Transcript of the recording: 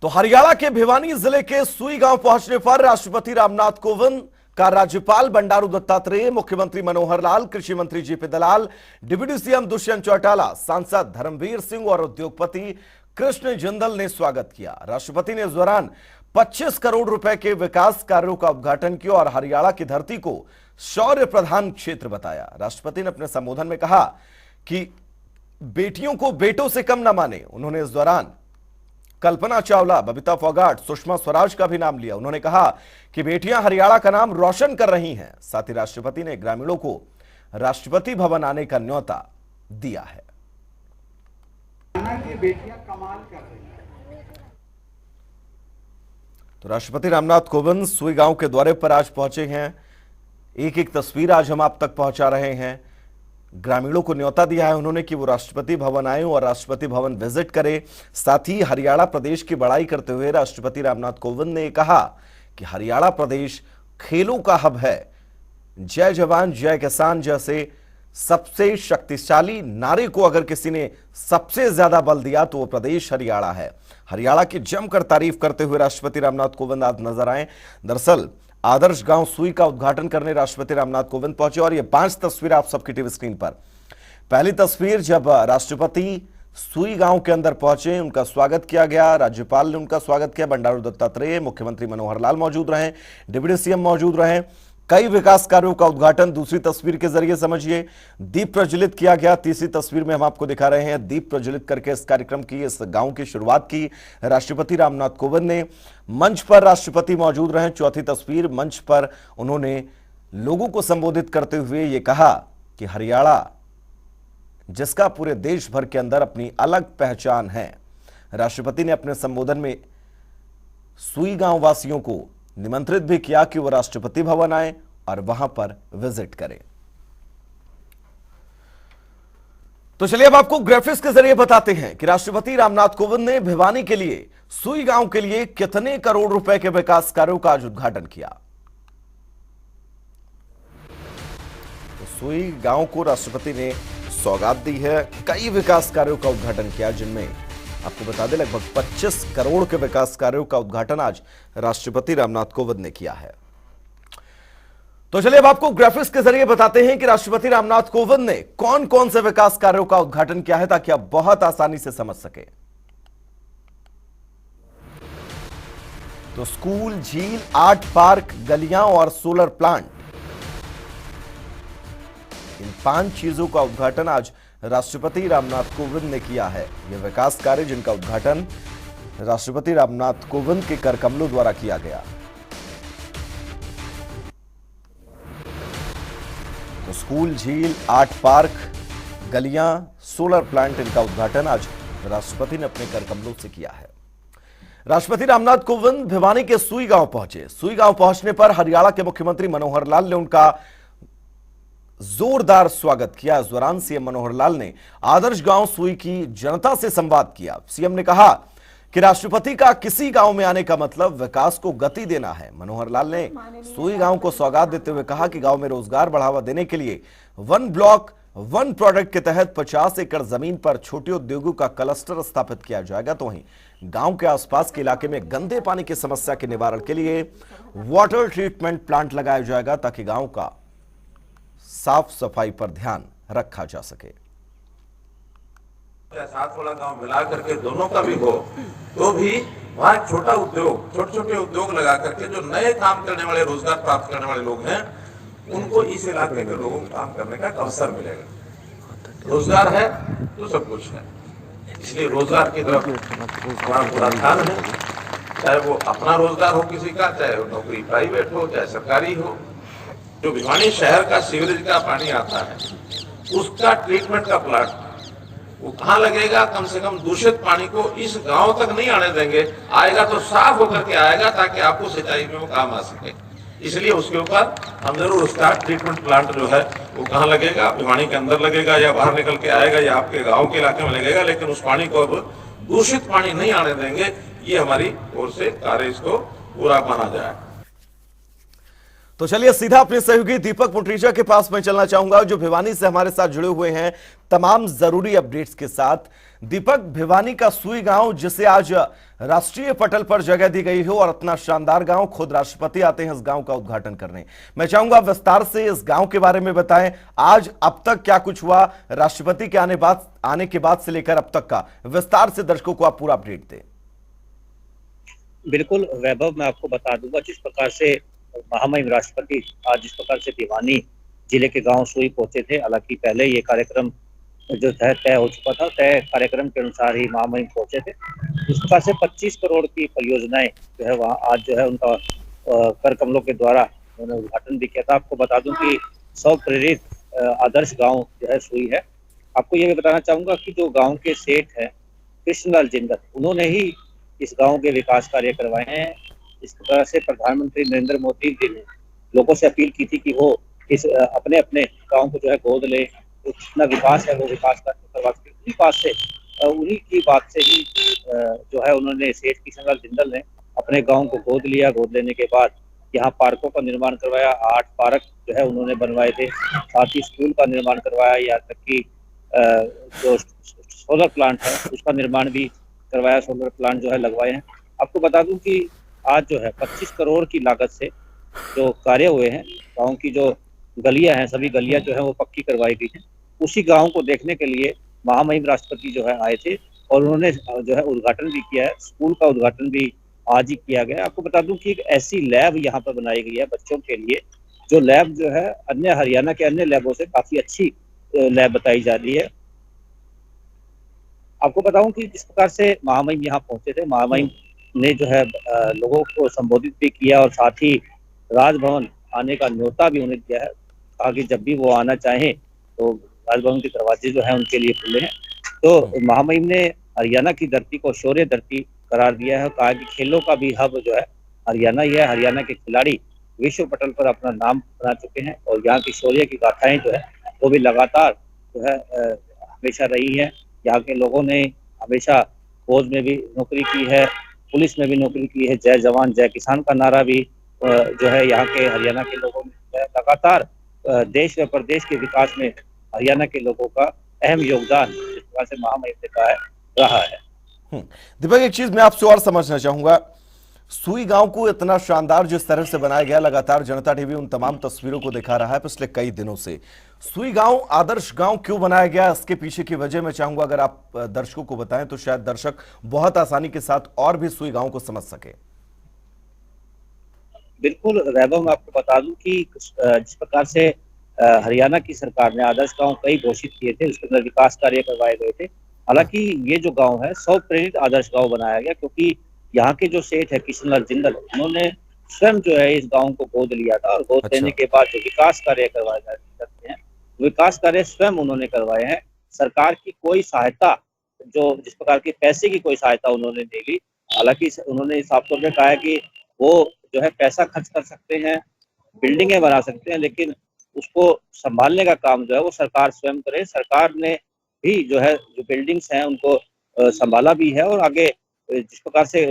तो हरियाणा के भिवानी जिले के सुई गांव पहुंचने पर राष्ट्रपति रामनाथ कोविंद का राज्यपाल बंडारू दत्तात्रेय, मुख्यमंत्री मनोहर लाल, कृषि मंत्री जेपी दलाल, डिप्टी सीएम दुष्यंत चौटाला, सांसद धर्मवीर सिंह और उद्योगपति कृष्ण जिंदल ने स्वागत किया। राष्ट्रपति ने इस दौरान 25 करोड़ रुपए के विकास कार्यों का उद्घाटन किया और हरियाणा की धरती को शौर्य प्रधान क्षेत्र बताया। राष्ट्रपति ने अपने संबोधन में कहा कि बेटियों को बेटों से कम न माने। उन्होंने इस दौरान कल्पना चावला, बबीता फोगाट, सुषमा स्वराज का भी नाम लिया। उन्होंने कहा कि बेटियां हरियाणा का नाम रोशन कर रही हैं। साथ ही राष्ट्रपति ने ग्रामीणों को राष्ट्रपति भवन आने का न्योता दिया है। बेटियां कमाल कर रही हैं। तो राष्ट्रपति रामनाथ कोविंद सुई गांव के दौरे पर आज पहुंचे हैं। एक एक तस्वीर आज हम आप तक पहुंचा रहे हैं। ग्रामीणों को न्योता दिया है उन्होंने कि वो राष्ट्रपति भवन आए और राष्ट्रपति भवन विजिट करें। साथ ही हरियाणा प्रदेश की बड़ाई करते हुए राष्ट्रपति रामनाथ कोविंद ने कहा कि हरियाणा प्रदेश खेलों का हब है। जय जवान जय किसान जैसे सबसे शक्तिशाली नारे को अगर किसी ने सबसे ज्यादा बल दिया तो वो प्रदेश हरियाणा है। हरियाणा की जमकर तारीफ करते हुए राष्ट्रपति रामनाथ कोविंद आज नजर आए। दरअसल आदर्श गांव सुई का उद्घाटन करने राष्ट्रपति रामनाथ कोविंद पहुंचे और ये 5 तस्वीरें आप सबकी टीवी स्क्रीन पर। पहली तस्वीर जब राष्ट्रपति सुई गांव के अंदर पहुंचे, उनका स्वागत किया गया। राज्यपाल ने उनका स्वागत किया। बंडारू दत्तात्रेय, मुख्यमंत्री मनोहर लाल मौजूद रहे, डिप्टी सीएम मौजूद रहे। कई विकास कार्यों का उद्घाटन दूसरी तस्वीर के जरिए समझिए। दीप प्रज्वलित किया गया। तीसरी तस्वीर में हम आपको दिखा रहे हैं दीप प्रज्वलित करके इस कार्यक्रम की, इस गांव की शुरुआत की राष्ट्रपति रामनाथ कोविंद ने। मंच पर राष्ट्रपति मौजूद रहे। चौथी तस्वीर, मंच पर उन्होंने लोगों को संबोधित करते हुए ये कहा कि हरियाणा जिसका पूरे देश भर के अंदर अपनी अलग पहचान है। राष्ट्रपति ने अपने संबोधन में सुई गांव वासियों को निमंत्रित भी किया कि वो राष्ट्रपति भवन आए और वहां पर विजिट करें। तो चलिए अब आपको ग्राफिक्स के जरिए बताते हैं कि राष्ट्रपति रामनाथ कोविंद ने भिवानी के लिए, सुई गांव के लिए कितने करोड़ रुपए के विकास कार्यों का आज उद्घाटन किया। तो सुई गांव को राष्ट्रपति ने सौगात दी है। कई विकास कार्यों का उद्घाटन किया, जिनमें आपको बता दें लगभग 25 करोड़ के विकास कार्यों का उद्घाटन आज राष्ट्रपति रामनाथ कोविंद ने किया है। तो चलिए अब आपको ग्राफिक्स के जरिए बताते हैं कि राष्ट्रपति रामनाथ कोविंद ने कौन कौन से विकास कार्यों का उद्घाटन किया है, ताकि आप बहुत आसानी से समझ सके। तो स्कूल, झील, आर्ट पार्क, गलियां और सोलर प्लांट, इन 5 चीजों का उद्घाटन आज राष्ट्रपति रामनाथ कोविंद ने किया है। यह विकास कार्य जिनका उद्घाटन राष्ट्रपति रामनाथ कोविंद के कर कमलों द्वारा किया गया। तो स्कूल, झील, आर्ट पार्क, गलियां, सोलर प्लांट, इनका उद्घाटन आज राष्ट्रपति ने अपने कर कमलों से किया है। राष्ट्रपति रामनाथ कोविंद भिवानी के सुई गांव पहुंचे। सुई गांव पहुंचने पर हरियाणा के मुख्यमंत्री मनोहर लाल ने उनका जोरदार स्वागत किया। इस दौरान सीएम मनोहर लाल ने आदर्श गांव सुई की जनता से संवाद किया। सीएम ने कहा कि राष्ट्रपति का किसी गांव में आने का मतलब विकास को गति देना है। मनोहर लाल ने सुई गांव को सौगात देते हुए कहा कि गांव में रोजगार बढ़ावा देने के लिए 1 ब्लॉक 1 प्रोडक्ट के तहत 50 एकड़ जमीन पर छोटे उद्योगों का क्लस्टर स्थापित किया जाएगा। तो वहीं गांव के आसपास के इलाके में गंदे पानी की समस्या के निवारण के लिए वाटर ट्रीटमेंट प्लांट लगाया जाएगा, ताकि गांव का साफ सफाई पर ध्यान रखा जा सके। साथ वाला गांव मिला करके दोनों का भी हो, तो भी वहाँ छोटा उद्योग, छोटे छोटे उद्योग लगा करके जो नए काम करने वाले, रोजगार प्राप्त करने वाले लोग हैं, उनको इस इलाके के लोगों को काम करने का अवसर मिलेगा। रोजगार है तो सब कुछ है, इसलिए रोजगार की तरफ हमारा पूरा ध्यान है। चाहे वो अपना रोजगार हो किसी का, चाहे वो नौकरी प्राइवेट हो, चाहे सरकारी हो। जो भिवानी शहर का सीवरेज का पानी आता है, उसका ट्रीटमेंट का प्लांट वो कहाँ लगेगा? कम से कम दूषित पानी को इस गांव तक नहीं आने देंगे। आएगा तो साफ होकर के आएगा, ताकि आपको सिंचाई में वो काम आ सके। इसलिए उसके ऊपर हम जरूर उसका ट्रीटमेंट प्लांट जो है वो कहाँ लगेगा, भिवानी के अंदर लगेगा या बाहर निकल के आएगा या आपके गाँव के इलाके में लगेगा, लेकिन उस पानी को अब दूषित पानी नहीं आने देंगे। ये हमारी ओर से कार्य इसको पूरा माना जाए। तो चलिए सीधा अपने सहयोगी दीपक मुट्रीजा के पास मैं चलना चाहूंगा जो भिवानी से हमारे साथ जुड़े हुए हैं तमाम जरूरी अपडेट्स के साथ। दीपक, भिवानी का सुई गांव जिसे आज राष्ट्रीय पटल पर जगह दी गई हो और इतना शानदार गांव, खुद राष्ट्रपति आते हैं इस गांव का उद्घाटन करने। मैं चाहूंगा विस्तार से इस गांव के बारे में बताएं, आज अब तक क्या कुछ हुआ, राष्ट्रपति के आने के बाद से लेकर अब तक का विस्तार से दर्शकों को आप पूरा अपडेट दें। बिल्कुल वैभव, मैं आपको बता दूंगा जिस प्रकार से महामहिम राष्ट्रपति आज जिस प्रकार से भिवानी जिले के गांव सुई पहुंचे थे। हालांकि पहले ये कार्यक्रम जो तय हो चुका था, तय कार्यक्रम के अनुसार ही महामहिम पहुंचे थे। इस प्रकार से 25 करोड़ की परियोजनाएं जो है वहाँ आज जो है उनका कर कमलों के द्वारा उन्होंने उद्घाटन भी किया था। आपको बता दूं कि 100 प्रेरित आदर्श गाँव जो है सुई है। आपको ये भी बताना चाहूंगा कि जो गाँव के सेठ है कृष्णलाल जिंदल, उन्होंने ही इस गांव के विकास कार्य करवाए हैं। इस तरह से प्रधानमंत्री नरेंद्र मोदी जी ने लोगों से अपील की थी कि वो इस अपने अपने गांव को जो है गोद ले, तो जितना विकास है वो विकास करवा सके। उन्हीं की बात से ही जो है उन्होंने सेठ किशनलाल जिंदल ने अपने गांव को गोद लिया। गोद लेने के बाद यहाँ पार्कों का निर्माण करवाया, 8 पार्क जो है उन्होंने बनवाए थे, साथ ही स्कूल का निर्माण करवाया, यहाँ तक कि जो सोलर प्लांट है उसका निर्माण भी करवाया, सोलर प्लांट जो है लगवाए हैं। आपको बता दूं कि आज जो है 25 करोड़ की लागत से जो कार्य हुए हैं, गांव की जो गलियां हैं सभी गलियां जो है वो पक्की करवाई गई हैं। उसी गांव को देखने के लिए महामहिम राष्ट्रपति जो है आए थे और उन्होंने जो है उद्घाटन भी किया है। स्कूल का उद्घाटन भी आज ही किया गया। आपको बता दूं कि एक ऐसी लैब यहाँ पर बनाई गई है बच्चों के लिए, जो लैब जो है अन्य हरियाणा के अन्य लैबों से काफी अच्छी लैब बताई जा रही है। आपको बताऊं कि जिस प्रकार से महामहिम यहाँ पहुंचे थे, महामहिम ने जो है लोगों को संबोधित भी किया और साथ ही राजभवन आने का न्योता भी उन्हें दिया है। कहा कि जब भी वो आना चाहें तो राजभवन के दरवाजे जो है उनके लिए खुले हैं। तो महामहिम ने हरियाणा की धरती को शौर्य धरती करार दिया है। कहा कि खेलों का भी हब जो है हरियाणा ही है। हरियाणा के खिलाड़ी विश्व पटल पर अपना नाम बना चुके हैं और यहाँ की शौर्य की गाथाएं जो है वो भी लगातार जो है हमेशा रही है। यहाँ के लोगों ने हमेशा फौज में भी नौकरी की है, पुलिस में भी नौकरी की है। जय जवान जय किसान का नारा भी जो है यहाँ के हरियाणा के लोगों ने लगातार देश व प्रदेश के विकास में हरियाणा के लोगों का अहम योगदान जिस प्रकार से महामहिम ने कहा है रहा है। दीपक, एक चीज मैं आपसे और समझना चाहूंगा, सुई गांव को इतना शानदार जिस तरह से बनाया गया, लगातार जनता टीवी उन तमाम तस्वीरों को दिखा रहा है पिछले कई दिनों से। सुई गांव आदर्श गांव क्यों बनाया गया, इसके पीछे की वजह मैं चाहूंगा अगर आप दर्शकों को बताएं तो शायद दर्शक बहुत आसानी के साथ और भी सुई गांव को समझ सके। बिल्कुल वैभव, मैं आपको बता दूं कि जिस प्रकार से हरियाणा की सरकार ने आदर्श गांव कई घोषित किए थे, उसके अंदर विकास कार्य करवाए गए थे। हालांकि ये जो गांव है 100 प्रेरित आदर्श गांव बनाया गया, क्योंकि यहाँ के जो सेठ है किशनलाल जिंदल, उन्होंने स्वयं जो है इस गांव को गोद लिया था और गोद लेने के बाद जो विकास कार्य करवाए जाते हैं, विकास कार्य स्वयं उन्होंने करवाए हैं। सरकार की कोई सहायता, जो जिस प्रकार की पैसे की कोई सहायता उन्होंने नहीं ली। हालांकि उन्होंने साफ तौर पर कहा है कि वो जो है पैसा खर्च कर सकते हैं, बिल्डिंगें बना सकते हैं, लेकिन उसको संभालने का काम जो है वो सरकार स्वयं करे। सरकार ने भी जो है जो बिल्डिंग्स हैं उनको संभाला भी है और आगे जिस प्रकार से